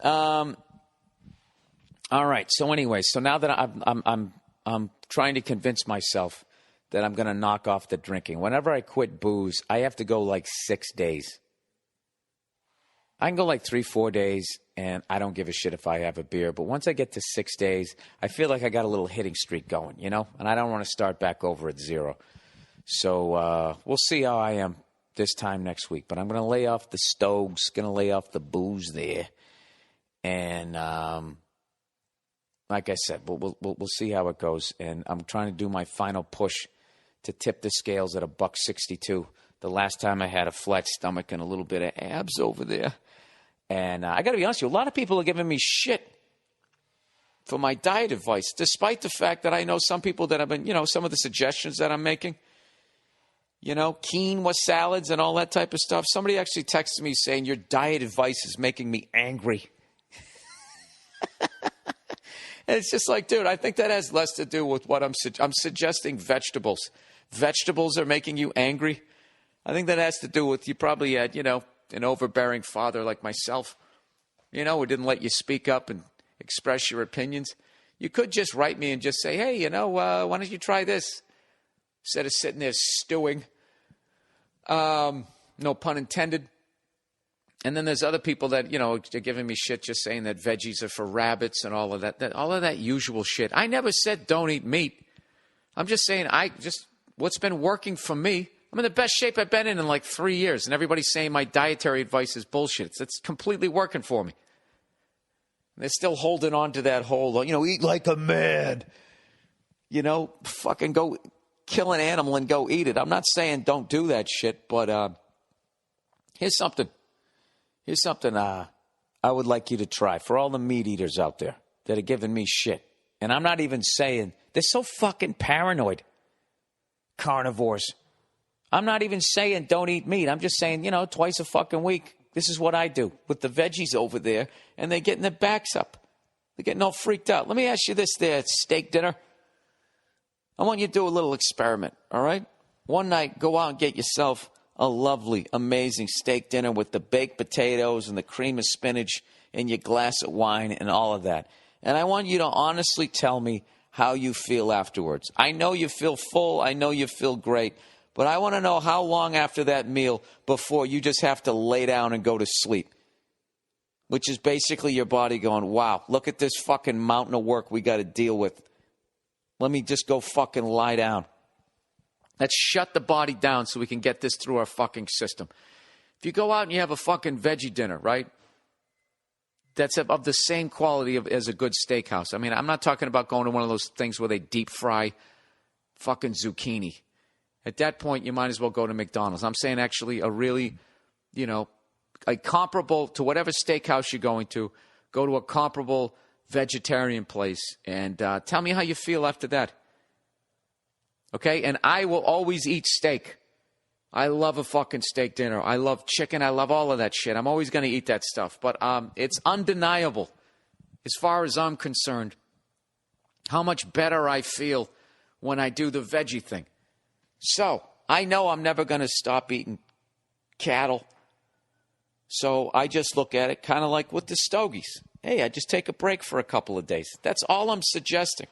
All right. So anyway, so now that I'm trying to convince myself that I'm going to knock off the drinking. Whenever I quit booze, I have to go like 6 days. I can go like 3-4 days, and I don't give a shit if I have a beer. But once I get to 6 days, I feel like I got a little hitting streak going, you know? And I don't want to start back over at 0. So we'll see how I am this time next week. But I'm going to lay off the stoves, going to lay off the booze there. And like I said, we'll see how it goes. And I'm trying to do my final push to tip the scales at $1.62. The last time I had a flat stomach and a little bit of abs over there. And I got to be honest with you, a lot of people are giving me shit for my diet advice, despite the fact that I know some people that have been, you know, some of the suggestions that I'm making, you know, quinoa salads and all that type of stuff. Somebody actually texted me saying, your diet advice is making me angry. And it's just like, dude, I think that has less to do with what I'm suggesting vegetables. Vegetables are making you angry. I think that has to do with you probably had, you know, an overbearing father like myself, you know, who didn't let you speak up and express your opinions. You could just write me and just say, hey, you know, why don't you try this? Instead of sitting there stewing. No pun intended. And then there's other people that, you know, are giving me shit just saying that veggies are for rabbits and all of that. All of that usual shit. I never said don't eat meat. I'm just saying what's been working for me. I'm in the best shape I've been in like 3 years. And everybody's saying my dietary advice is bullshit. It's completely working for me. And they're still holding on to that whole, you know, eat like a man. You know, fucking go kill an animal and go eat it. I'm not saying don't do that shit, but here's something. Here's something I would like you to try for all the meat eaters out there that are giving me shit. And I'm not even saying, they're so fucking paranoid, carnivores. I'm not even saying don't eat meat. I'm just saying, you know, twice a fucking week. This is what I do with the veggies over there. And they're getting their backs up. They're getting all freaked out. Let me ask you this there, steak dinner. I want you to do a little experiment, all right? One night, go out and get yourself a lovely, amazing steak dinner with the baked potatoes and the cream of spinach and your glass of wine and all of that. And I want you to honestly tell me how you feel afterwards. I know you feel full. I know you feel great. But I want to know how long after that meal before you just have to lay down and go to sleep. Which is basically your body going, wow, look at this fucking mountain of work we got to deal with. Let me just go fucking lie down. Let's shut the body down so we can get this through our fucking system. If you go out and you have a fucking veggie dinner, right? That's of the same quality as a good steakhouse. I mean, I'm not talking about going to one of those things where they deep fry fucking zucchini. At that point, you might as well go to McDonald's. I'm saying actually a really, you know, a comparable to whatever steakhouse you're going to, go to a comparable vegetarian place and tell me how you feel after that. Okay? And I will always eat steak. I love a fucking steak dinner. I love chicken. I love all of that shit. I'm always going to eat that stuff. But it's undeniable, as far as I'm concerned, how much better I feel when I do the veggie thing. So, I know I'm never going to stop eating cattle. So, I just look at it kind of like with the stogies. Hey, I just take a break for a couple of days. That's all I'm suggesting.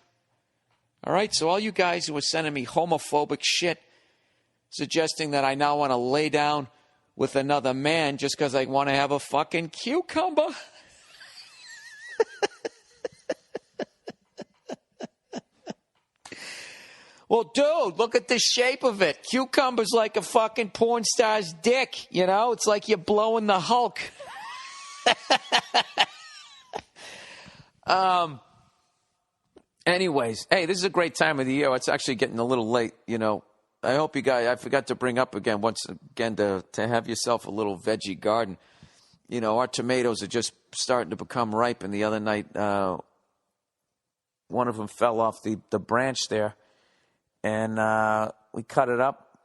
All right? So, all you guys who are sending me homophobic shit, suggesting that I now want to lay down with another man just because I want to have a fucking cucumber. Well, dude, look at the shape of it. Cucumber's like a fucking porn star's dick, you know? It's like you're blowing the Hulk. Anyways, hey, this is a great time of the year. It's actually getting a little late, you know. I hope you guys, I forgot to bring up once again to have yourself a little veggie garden. You know, our tomatoes are just starting to become ripe. And the other night, one of them fell off the branch there. And we cut it up,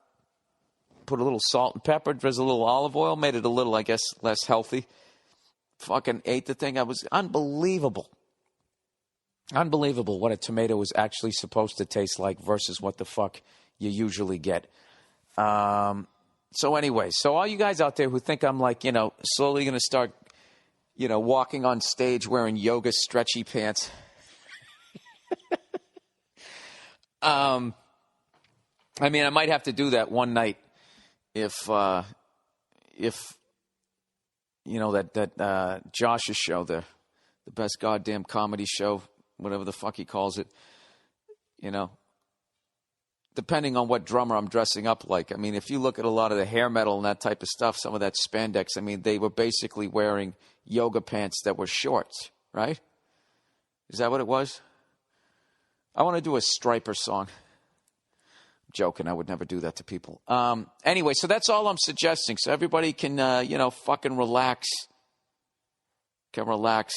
put a little salt and pepper, drizzle a little olive oil, made it a little, I guess, less healthy. Fucking ate the thing. It was unbelievable. Unbelievable what a tomato is actually supposed to taste like versus what the fuck you usually get. So anyway, so all you guys out there who think I'm like, you know, slowly going to start walking on stage wearing yoga stretchy pants. I might have to do that one night if that Josh's show, the best goddamn comedy show, whatever the fuck he calls it, depending on what drummer I'm dressing up like. If you look at a lot of the hair metal and that type of stuff, some of that spandex, they were basically wearing yoga pants that were shorts, right? Is that what it was? I want to do a Striper song. I'm joking. I would never do that to people. Anyway, so that's all I'm suggesting. So everybody can, fucking relax. Can relax.